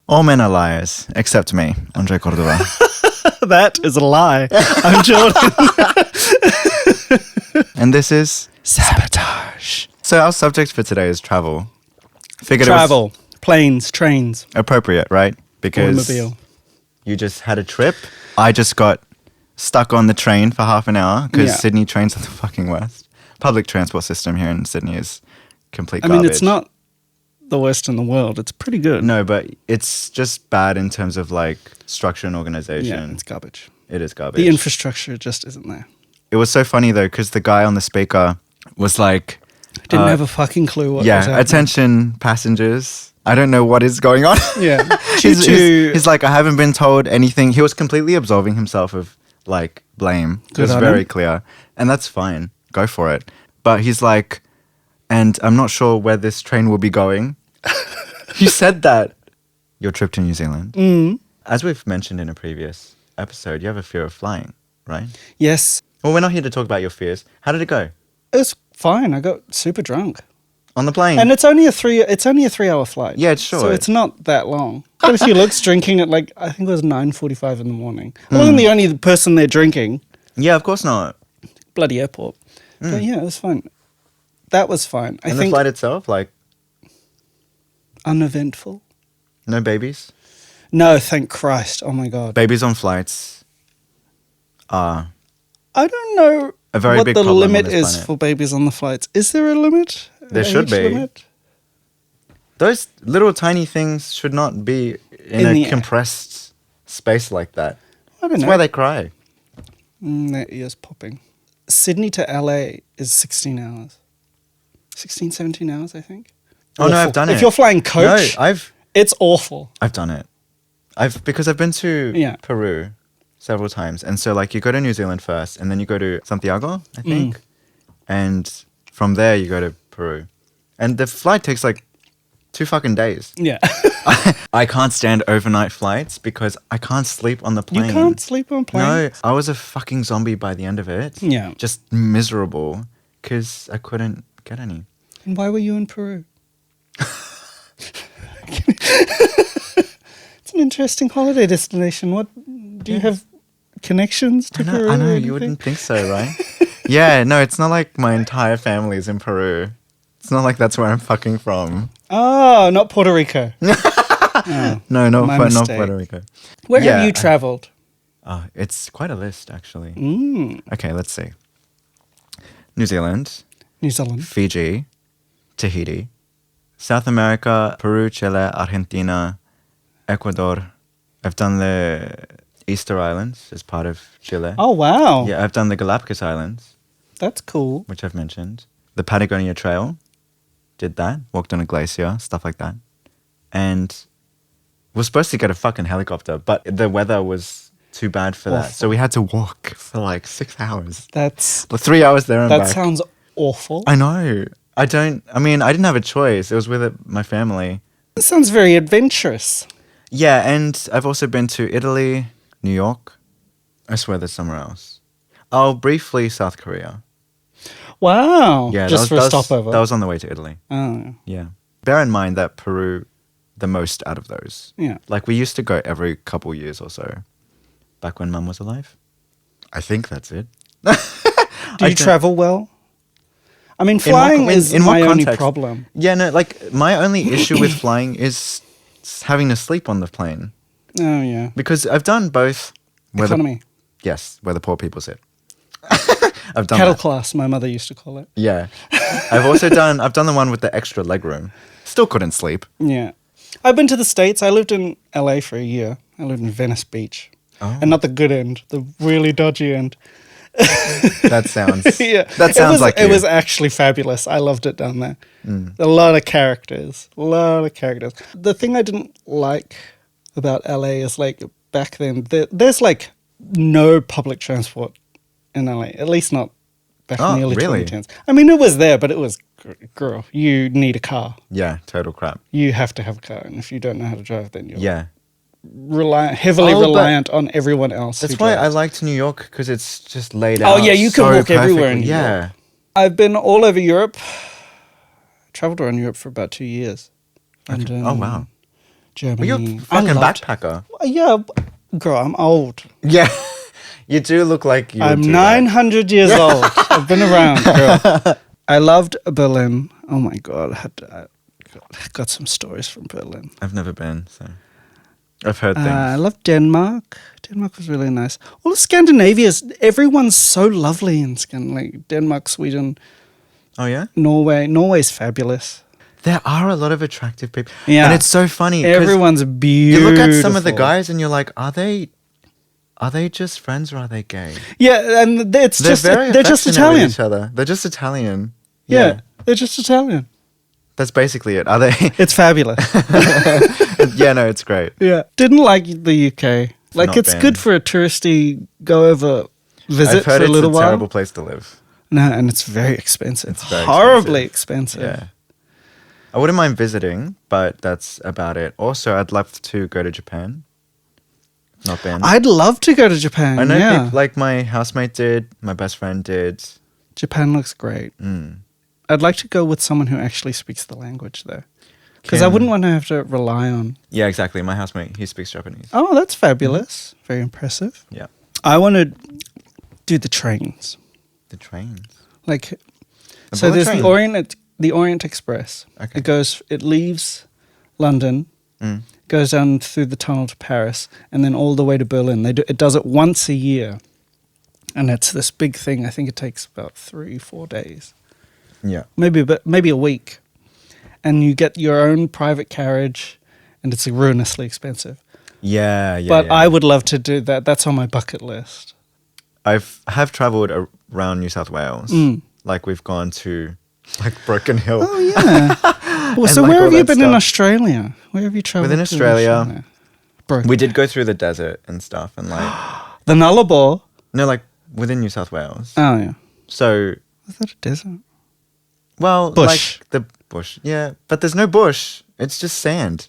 All men are liars, except me, Andre Cordova. That is a lie. I'm Jordan. And this is Sabotage. So our subject for today is travel. Figured Travel, planes, trains, it was appropriate, right? Because automobile. you just had a trip. I just got stuck on the train for half an hour because Yeah. Sydney trains are the fucking worst. Public transport system here in Sydney is complete I garbage. mean, it's not the worst in the world. It's pretty good. No, but it's just bad in terms of like structure and organization. Yeah, it's garbage. It is garbage. The infrastructure just isn't there. It was so funny though because the guy on the speaker was like, Didn't have a fucking clue what was yeah, happening. attention passengers. I don't know what is going on. Yeah. he's, Choo-choo. he's like, I haven't been told anything. He was completely absolving himself of like blame. It Good was on very him. clear. And that's fine. Go for it. But he's like, and I'm not sure where this train will be going. You said that. Your trip to New Zealand. Mm. As we've mentioned in a previous episode, you have a fear of flying, right? Yes. Well, we're not here to talk about your fears. How did it go? It was fine. I got super drunk. On the plane? And it's only a 3-hour flight. Yeah, it's short. So it's not that long. Got a few looks drinking at like, I think it was 9:45 in the morning. I wasn't the only person there drinking. Yeah, of course not. Bloody airport. But yeah, it was fine. That was fine. I And think the flight itself, like, uneventful. no babies? No, thank Christ. Oh my God. Babies on flights are I don't know a very what big the problem on limit this is planet. for babies on the flights. Is there a limit? There A should age be. limit? Those little tiny things should not be in In the a air. compressed space like that. I don't That's know. why they cry. Their ears popping. Sydney to LA is 16 hours. 16, 17 hours, I think. Oh, no, Awful. I've done it. If you're flying coach, No, it's awful. I've done it. Because I've been to Yeah. Peru several times. And so like you go to New Zealand first and then you go to Santiago, I think. And from there you go to Peru. And the flight takes like 2 fucking days. Yeah. I can't stand overnight flights because I can't sleep on the plane. You can't sleep on plane? No, I was a fucking zombie by the end of it. Yeah. Just miserable because I couldn't get any. And why were you in Peru? It's an interesting holiday destination. What do you have connections to Peru? I know or you anything? wouldn't think so, right? Yeah, no, it's not like my entire family is in Peru. It's not like that's where I'm fucking from. Oh, not Puerto Rico. Oh, No, not my mistake. Puerto Rico. Where Yeah, have you travelled? It's quite a list, actually. Mm. Okay, let's see. New Zealand, New Zealand. Fiji, Tahiti, South America, Peru, Chile, Argentina, Ecuador. I've done the Easter Islands as part of Chile. Oh, wow. Yeah, I've done the Galapagos Islands, That's cool. which I've mentioned. The Patagonia Trail, did that. Walked on a glacier, stuff like that. And we're supposed to get a fucking helicopter, but the weather was too bad for that. Awful. So we had to walk for like 6 hours. That's Like 3 hours there and That back. sounds awful. I know. I didn't have a choice. It was with my family. It sounds very adventurous. Yeah, and I've also been to Italy, New York. I swear there's somewhere else. Oh, briefly South Korea. Wow. Yeah, Just for a that was, stopover. That was on the way to Italy. Oh, Yeah. Bear in mind that Peru, the most out of those. yeah. Like we used to go every couple years or so. Back when Mum was alive. I think that's it. Do you travel well? I mean, flying is in what my only context? problem. Yeah, no, like my only issue with flying is having to sleep on the plane. Oh, yeah. Because I've done both. Economy. Yes, where the poor people sit. I've done Cattle that. class, my mother used to call it. Yeah. I've done the one with the extra leg room. Still couldn't sleep. Yeah. I've been to the States. I lived in LA for a year. I lived in Venice Beach. Oh. And not the good end, the really dodgy end. That sounds Yeah. That sounds like It you. was actually fabulous. I loved it down there. A lot of characters. The thing I didn't like about LA is like back then, there's like no public transport in LA. At least not back in the early really? 2010s. I mean, it was there, but it was, girl, you need a car. Yeah, total crap. You have to have a car. And if you don't know how to drive, then you're Yeah. heavily Oh, but reliant on everyone else. That's who why drives. I liked New York because it's just laid out. Oh, yeah, you can so walk everywhere in perfectly. New Yeah. York. I've been all over Europe. Traveled around Europe for about 2 years. Okay. And, Oh, wow. Germany. Well, you're a I fucking loved- backpacker. Yeah, girl, I'm old. Yeah. You do look like you. I'm would do that. 900 years old. I've been around, girl. I loved Berlin. Oh my God. I got some stories from Berlin. I've never been, so I've heard I things. love Denmark. Denmark was really nice. All of Scandinavia, everyone's so lovely in Scandinavia. Denmark, Sweden, Oh yeah. Norway. Norway's fabulous. There are a lot of attractive people. Yeah. And it's so funny. 'cause Everyone's you beautiful. look at some of the guys and you're like, are they just friends or are they gay? Yeah, and They're they're just affectionate with Italian. each other. They're just Italian. Yeah, they're just Italian. That's basically it. Are they? It's fabulous. Yeah, no, it's great. Yeah. Didn't like the UK. Like, not it's been. good for a touristy go over visit I've heard for a it's little a while. terrible place to live. No, and it's very expensive. It's very horribly expensive. Yeah. I wouldn't mind visiting, but that's about it. Also, I'd love to go to Japan. Not been. I'd love to go to Japan. I know yeah. people, like my housemate did, my best friend did. Japan looks great. Mm. I'd like to go with someone who actually speaks the language, though. Because I Can- wouldn't want to have to rely on. Yeah, exactly. My housemate, he speaks Japanese. Oh, that's fabulous. Very impressive. Yeah. I want to do the trains. The trains. Like, A so bullet there's train? the Orient Express. Okay. It leaves London, Mm. goes down through the tunnel to Paris, and then all the way to Berlin. It does it once a year, and it's this big thing. I think it takes about 3-4 days, Yeah. maybe a week, and you get your own private carriage, and it's ruinously expensive. Yeah, yeah. But yeah. I would love to do that. That's on my bucket list. I have traveled around New South Wales. Mm. Like we've gone to like Broken Hill. Oh yeah. Well, so like where all have you that been in stuff. Australia? Where have you traveled? Within to Australia, Broken. We did go through the desert and stuff, and like The Nullarbor. no, like within New South Wales. Oh yeah. So Is that a desert? well, Bush. like the bush. Yeah, but there's no bush. It's just sand.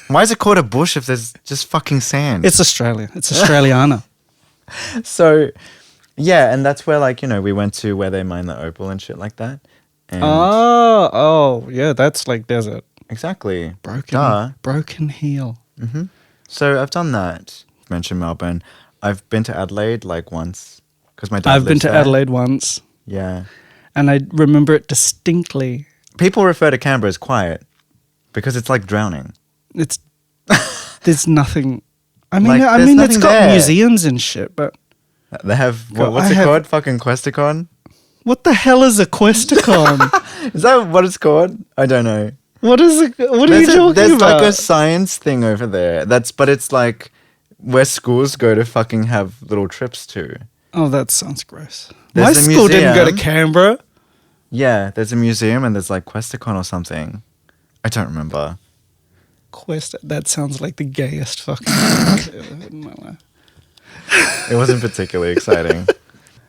Why is it called a bush if there's just fucking sand? It's Australia. It's Australiana. So yeah, and that's where like we went to where they mine the opal and shit like that. And Oh, yeah, that's like desert. exactly. Broken Duh. heel. So I've done that. Mentioned Melbourne. I've been to Adelaide like once because my dad. I've been lives to there. Adelaide once, Yeah. and I remember it distinctly. People refer to Canberra as quiet because it's like drowning. It's there's nothing. I mean, Like, I there's mean, it's nothing got there. museums and shit, but They have God, what's I it have- called? Fucking Questacon. what the hell is a Questacon? Is that what it's called? I don't know. What is it? What are you talking There's about? like a science thing over there. But it's like where schools go to fucking have little trips to. Oh, that sounds gross. There's My a school didn't go to museum. Canberra. Yeah, there's a museum and there's like Questacon or something. I don't remember. That sounds like the gayest fucking thing I've ever heard in my life. It wasn't particularly exciting.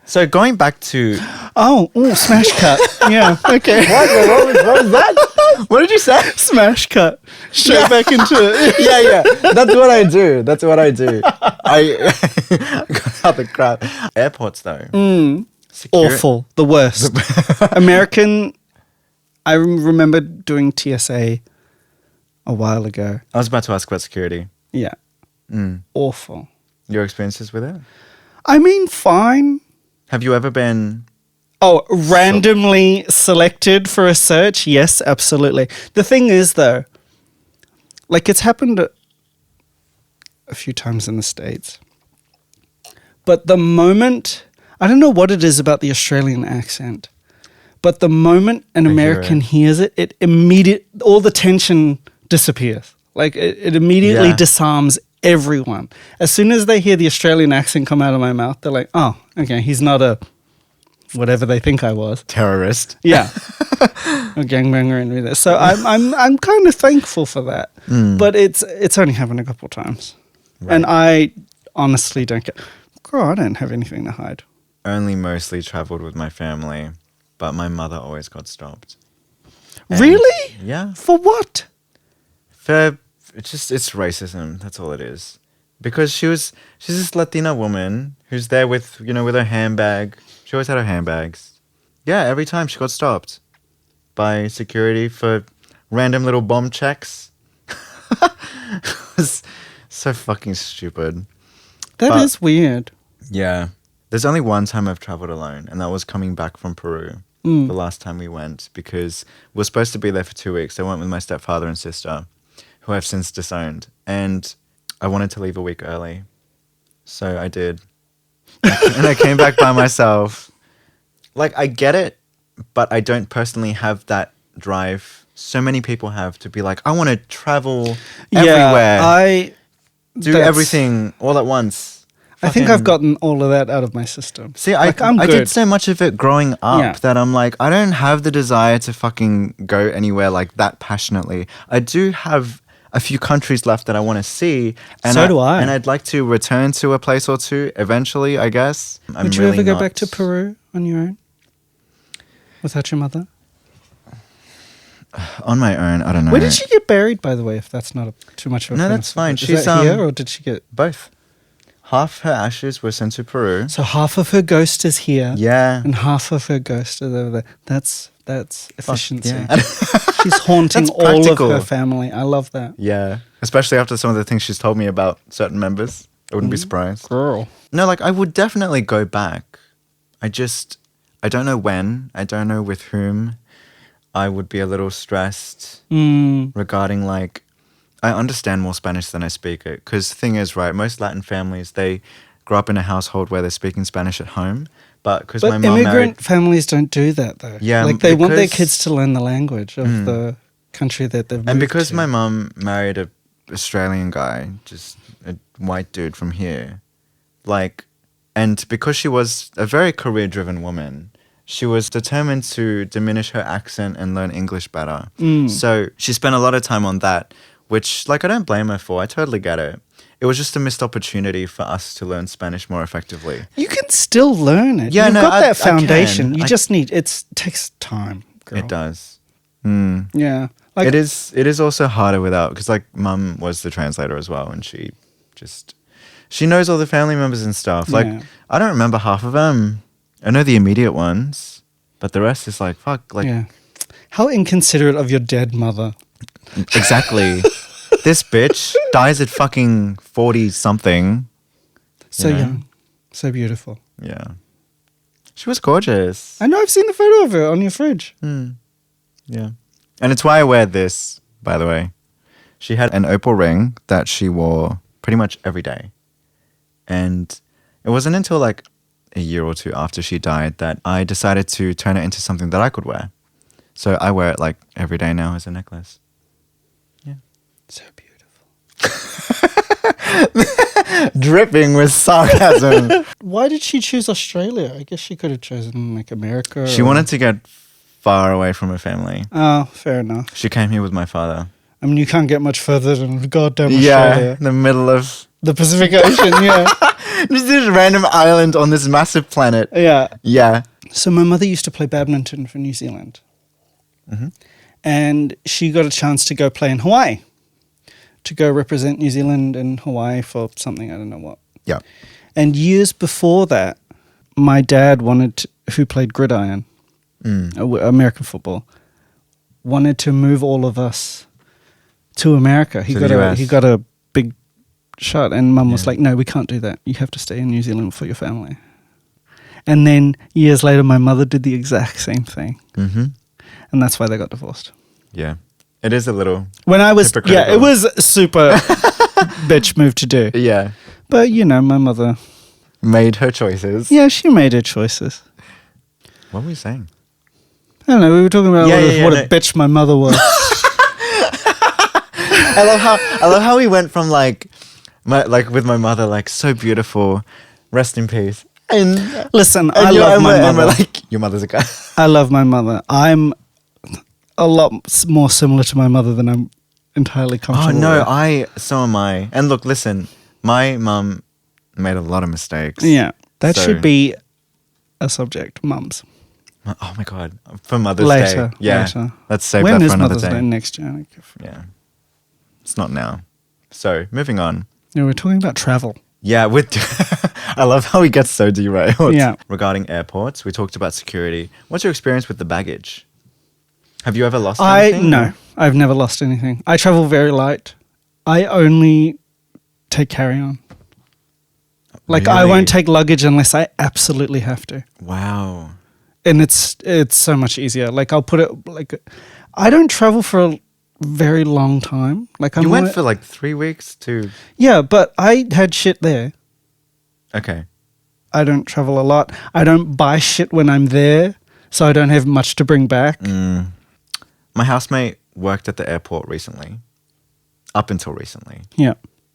So going back to Oh, smash cut. Yeah, okay. what was that? What did you say? Smash cut. Straight back into it. Yeah. That's what I do. I got out the crap. Airports though. Awful. The worst. American, I remember doing TSA a while ago. I was about to ask about security. Yeah. Awful. Your experiences with it? I mean, fine. Have you ever been? Oh, randomly selected for a search? Yes, absolutely. The thing is, though, like it's happened a few times in the States. But the moment, I don't know what it is about the Australian accent, but the moment an American hears it, all the tension disappears. Like it immediately Yeah. disarms everyone. As soon as they hear the Australian accent come out of my mouth, they're like, oh, okay, he's not a whatever they think I was. Terrorist. Yeah, a gangbanger and everything. So I'm kind of thankful for that. But it's only happened a couple times, and I honestly don't care. Girl, I don't have anything to hide. Only mostly traveled with my family, but my mother always got stopped. And- Really? Yeah. For what? It's racism. That's all it is. Because she's this Latina woman who's there with with her handbag. She always had her handbags. Yeah, every time she got stopped by security for random little bomb checks. It was so fucking stupid. That But- is weird. Yeah. There's only one time I've traveled alone, and that was coming back from Peru the last time we went, because we were supposed to be there for 2 weeks. I went with my stepfather and sister, who I've since disowned, and I wanted to leave a week early. So I did. And I came back by myself. Like, I get it, but I don't personally have that drive so many people have to be like, I want to travel everywhere, do that's- everything all at once. I think Fucking- I've gotten all of that out of my system. See, I'm I good. did so much of it growing up Yeah. that I'm like, I don't have the desire to fucking go anywhere like that passionately. I do have a few countries left that I want to see. And So do I. And I'd like to return to a place or two eventually, I guess. I'm Would you really ever go not- back to Peru on your own? Without your mother? On my own, I don't know. Where did she get buried, by the way, if that's not too much of a No, kind that's of- fine. Is She's, that here, or did she get... Both. Half her ashes were sent to Peru. So half of her ghost is here, Yeah. and half of her ghost is over there. That's efficiency. yeah. She's haunting That's all of practical. her family. I love that. Yeah. Especially after some of the things she's told me about certain members. I wouldn't be surprised. Girl. No, like, I would definitely go back. I don't know when. I don't know with whom. I would be a little stressed regarding, like, I understand more Spanish than I speak it. Because the thing is, right, most Latin families, they grow up in a household where they're speaking Spanish at home. But because my But mom immigrant married... families don't do that, though. Yeah, like they want their because- kids to learn the language of the country that they've moved And because to. my mum married a Australian guy, just a white dude from here, like, and because she was a very career-driven woman, she was determined to diminish her accent and learn English better. So she spent a lot of time on that, which, like, I don't blame her for. I totally get it. It was just a missed opportunity for us to learn Spanish more effectively. You can still learn it. Yeah, You've no, got I that foundation. can. You just need it takes time, girl. It does. Yeah. Like It is also harder without, because, like, mum was the translator as well, and she knows all the family members and stuff. Like, Yeah. I don't remember half of them. I know the immediate ones, but the rest is like, fuck, like, yeah. How inconsiderate of your dead mother. exactly. This bitch dies at fucking 40 something. So You know? young. So beautiful. Yeah. She was gorgeous. I know I've seen the photo of her on your fridge. Yeah. And it's why I wear this, by the way. She had an opal ring that she wore pretty much every day. And it wasn't until like a year or two after she died that I decided to turn it into something that I could wear. So I wear it like every day now as a necklace. Yeah. So beautiful. Dripping with sarcasm. Why did she choose Australia? I guess she could have chosen like America. She or- wanted to get far away from her family. Oh, fair enough. She came here with my father. I mean, you can't get much further than goddamn Yeah, Australia. in the middle of The Pacific Ocean, yeah. just this random island on this massive planet. Yeah. Yeah. So my mother used to play badminton for New Zealand. And she got a chance to go play in Hawaii, to go represent New Zealand in Hawaii for something, I don't know what. Yeah. And years before that, my dad who played gridiron, American football, wanted to move all of us to America. To the US. He got a big shot, and Mum was like, "No, we can't do that. You have to stay in New Zealand for your family." And then years later, my mother did the exact same thing, and that's why they got divorced. Yeah. It is a little. When I was, Hypocritical. it was a super bitch move to do. Yeah. But my mother, Made her choices. yeah, she made her choices. What were we saying? I don't know. We were talking about what no. a bitch my mother was. I love how we went from like with my mother, like, so beautiful, rest in peace. And Listen, I love my and we're mother. like, your mother's a guy. I love my mother. I'm a lot more similar to my mother than I'm entirely Oh comfortable no, with. so am I. And look, listen, my mum made a lot of mistakes. Yeah, that So- should be a subject. Mums. Oh my god, for Mother's Later, Day. Yeah, later. let's save When that is for another Mother's day. Day? Next year. Yeah, it's not now. So moving on. No, we're talking about travel. Yeah, with I love how we get so derailed. Yeah. Regarding airports, we talked about security. What's your experience with the baggage? Have you ever lost anything? No, I've never lost anything. I travel very light. I only take carry-on. Like, I Really? won't take luggage unless I absolutely have to. Wow. And it's so much easier. Like, I'll put it, like, I don't travel for a very long time. Like, You went for like 3 weeks to... Yeah, but I had shit there. Okay. I don't travel a lot. I don't buy shit when I'm there, so I don't have much to bring back. My housemate worked at the airport recently. Up until recently. Yeah.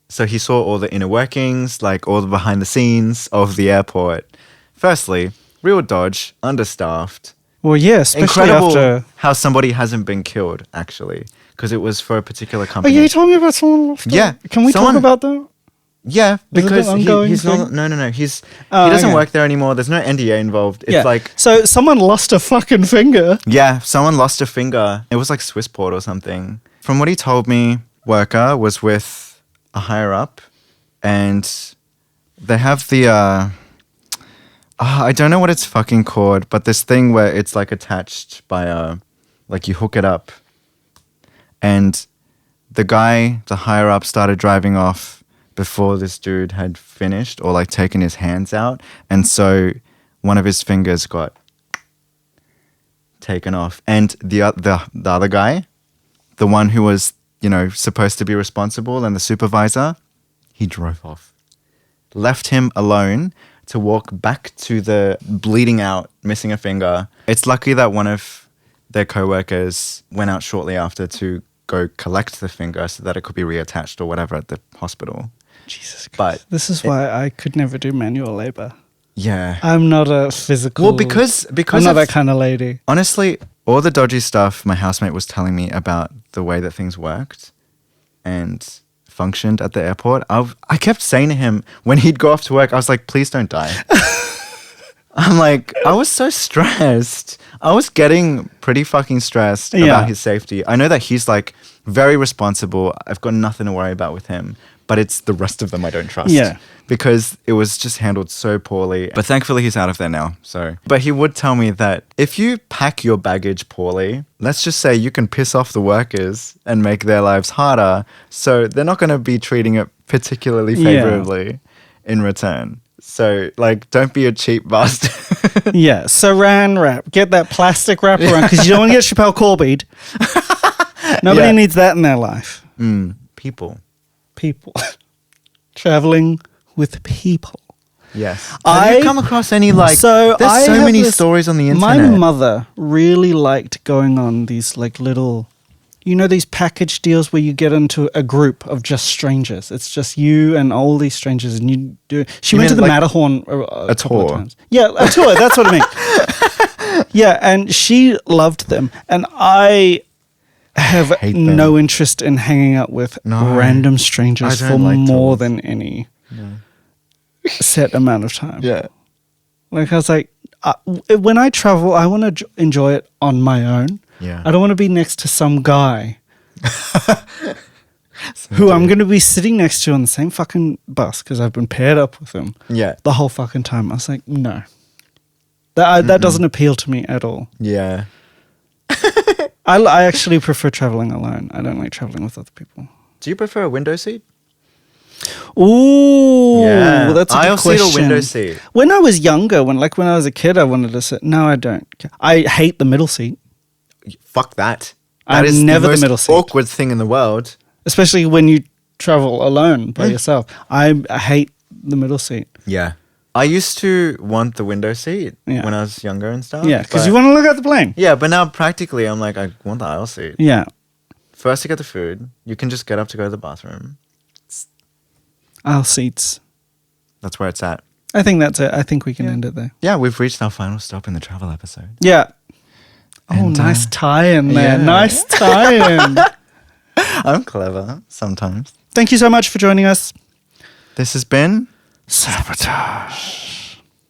So he saw all the inner workings, like all the behind the scenes of the airport. Firstly, real dodge, understaffed. Well, yeah, especially Incredible after... how somebody hasn't been killed, actually, because it was for a particular Oh, company. yeah, you told me about someone after. Yeah, Can we talk someone- about that? Yeah, because ongoing he's thing? no. He Oh, doesn't okay. work there anymore. There's no NDA involved. It's Yeah. like, So someone lost a fucking finger. yeah, someone lost a finger. It was like Swissport or something. From what he told me, worker was with a higher up, and they have the I don't know what it's fucking called, but this thing where it's like attached by like you hook it up, and the guy, the higher up, started driving off before this dude had finished or like taken his hands out, and so one of his fingers got taken off, and the other guy, the one who was, you know, supposed to be responsible and the supervisor, he drove off, left him alone to walk back to the bleeding out, missing a finger. It's lucky that one of their co-workers went out shortly after to go collect the finger so that it could be reattached or whatever at the hospital. Jesus Christ. But this is why I could never do manual labor. Yeah. I'm not a physical... Well, because I'm not of, that kind of lady. honestly, all the dodgy stuff my housemate was telling me about the way that things worked and functioned at the airport, I kept saying to him when he'd go off to work, I was like, please don't die. I'm like, I was so stressed. I was getting pretty fucking stressed about his safety. I know that he's like very responsible. I've got nothing to worry about with him, but it's the rest of them I don't trust. Yeah. Because it was just handled so poorly. But thankfully he's out of there now. So, but he would tell me that if you pack your baggage poorly, let's just say you can piss off the workers and make their lives harder. So they're not going to be treating it particularly favorably in return. So, like, don't be a cheap bastard. Yeah, saran wrap. Get that plastic wrap around because you don't want to get Chappelle Corbied. Nobody needs that in their life. People. Traveling with people. Yes. Have you come across any, like, there's so have many stories on the internet. My mother really liked going on these, like, little... You know these package deals where you get into a group of just strangers? It's just you and all these strangers, and you do. She went to the Matterhorn a couple of times. Yeah, a tour. That's what I mean. Yeah, and she loved them, and I have no interest in hanging out with random strangers for more than any set amount of time. Yeah. Like I was like, when I travel, I want to enjoy it on my own. Yeah. I don't want to be next to some guy who I'm going to be sitting next to on the same fucking bus because I've been paired up with him the whole fucking time. I was like, no. That doesn't appeal to me at all. Yeah. I actually prefer traveling alone. I don't like traveling with other people. Do you prefer a window seat? Ooh, Yeah. that's a good Aisle question. seat or window seat? When I was younger, when I was a kid, I wanted to sit. No, I don't. I hate the middle seat. Fuck that. I'm That is never the most the middle seat. awkward thing in the world. Especially when you travel alone by yourself. I hate the middle seat. Yeah. I used to want the window seat when I was younger and stuff. Yeah, because you want to look at the plane. Yeah, but now practically I'm like, I want the aisle seat. Yeah. First to get the food. You can just get up to go to the bathroom. Aisle seats. That's where it's at. I think that's it. I think we can end it there. Yeah, we've reached our final stop in the travel episode. Yeah. And, nice tie-in there. yeah. Nice tie-in. I'm clever sometimes. Thank you so much for joining us. This has been Sabotage.